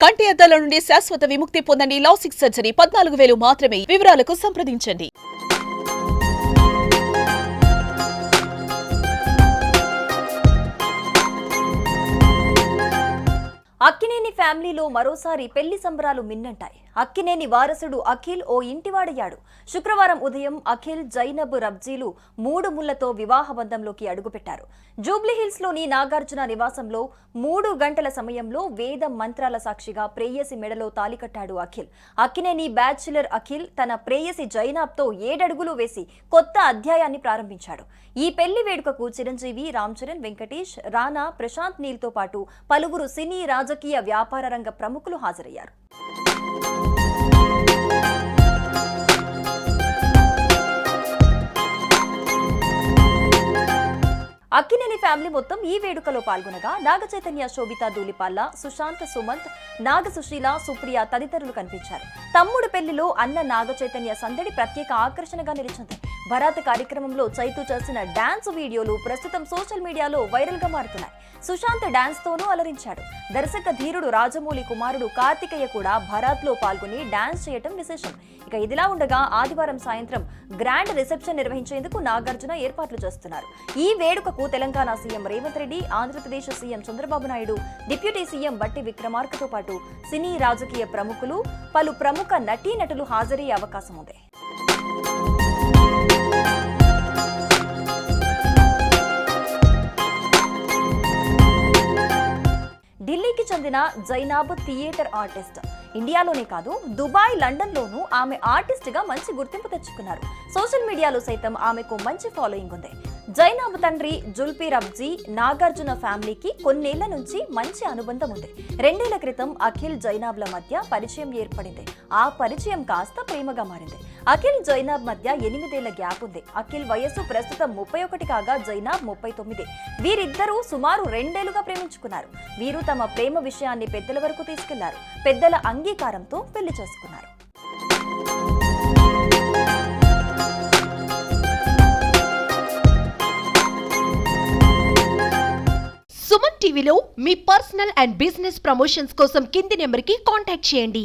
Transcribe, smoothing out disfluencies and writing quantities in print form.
కంటి అద్దాల నుండి శాశ్వత విముక్తి పొందండి. లాసిక్ సర్జరీ 14,000 మాత్రమే. వివరాలకు సంప్రదించండి. అక్కినేని ఫ్యామిలీలో మరోసారి పెళ్లి సంబరాలు మిన్నంటాయి. అక్కినేని వారసుడు అఖిల్ ఓ ఇంటివాడయ్యాడు. శుక్రవారం ఉదయం అఖిల్, జైనబ్ రబ్జీలు 3 ముళ్లతో వివాహ బంధంలోకి అడుగుపెట్టారు. జూబ్లీహిల్స్ లోని నాగార్జున నివాసంలో 3 గంటల సమయంలో వేద మంత్రాల సాక్షిగా ప్రేయసి మెడలో తాలికట్టాడు అఖిల్. అక్కినేని బ్యాచులర్ అఖిల్ తన ప్రేయసి జైనాబ్తో 7 అడుగులు వేసి కొత్త అధ్యాయాన్ని ప్రారంభించాడు. ఈ పెళ్లి వేడుకకు చిరంజీవి, రామ్ చరణ్, వెంకటేష్, రానా, ప్రశాంత్ నీల్తో పాటు పలువురు సినీ, రాజకీయ, వ్యాపార రంగ ప్రముఖులు హాజరయ్యారు. అక్కినేని ఫ్యామిలీ మొత్తం ఈ వేడుకలో పాల్గొనగా నాగచైతన్య, శోభిత ధూళిపాల్ల, సుశాంత్, సుమంత్, నాగ సుశీల, సుప్రియ తదితరులు కనిపించారు. తమ్ముడు పెళ్లిలో అన్న నాగచైతన్య సందడి ప్రత్యేక ఆకర్షణగా నిలిచింది. భరాత్ కార్యక్రమంలో చైతు చేసిన డాన్స్ వీడియోలు ప్రస్తుతం సోషల్ మీడియాలో వైరల్ గా మారుతున్నాయి. సుశాంత్ డాన్స్ తోనూ అలరించాడు. దర్శక ధీరుడు రాజమౌళి కుమారుడు కార్తికేయ కూడా భరాత్ లో పాల్గొని డాన్స్ చేయటం విశేషం. ఇక ఇదిలా ఉండగా ఆదివారం సాయంత్రం గ్రాండ్ రిసెప్షన్ నిర్వహించేందుకు నాగార్జున ఏర్పాట్లు చేస్తున్నారు. ఈ వేడుకకు Telangana CM Revanth Reddy, Andhra Pradesh CM Chandrababu Naidu, deputy CM బట్టి విక్రమార్కతో పాటు సినీ, రాజకీయ ప్రముఖులు, పలు ప్రముఖ నటీనటులు హాజరయ్యే అవకాశం ఉంది. ఢిల్లీకి చెందిన జైనాబ్ థియేటర్ ఆర్టిస్ట్. ఇండియాలోనే కాదు, దుబాయ్, లండన్లోనూ ఆమె ఆర్టిస్ట్గా మంచి గుర్తింపు తెచ్చుకున్నారు. సోషల్ మీడియాలో సైతం ఆమెకు మంచి ఫాలోయింగ్ ఉంది. జైనాబ్ తండ్రి జుల్పీ రబ్జీ, నాగార్జున ఫ్యామిలీకి కొన్నేళ్ల నుంచి మంచి అనుబంధం ఉంది. 2 ఏళ్ల క్రితం అఖిల్, జైనాబ్ల మధ్య పరిచయం ఏర్పడింది. ఆ పరిచయం కాస్త ప్రేమగా మారింది. అఖిల్, జైనాబ్ మధ్య 8 ఏళ్ల గ్యాప్ ఉంది. అఖిల్ వయస్సు ప్రస్తుతం 31 కాగా జైనాబ్ 39. వీరిద్దరూ సుమారు 2 ఏళ్లుగా ప్రేమించుకున్నారు. వీరు తమ ప్రేమ విషయాన్ని పెద్దల వరకు తీసుకెళ్లారు. పెద్దల అంగీకారంతో పెళ్లి చేసుకున్నారు. సుమన్ టీవీలో మీ పర్సనల్ అండ్ బిజినెస్ ప్రమోషన్స్ కోసం కింది నెంబర్కి కాంటాక్ట్ చేయండి.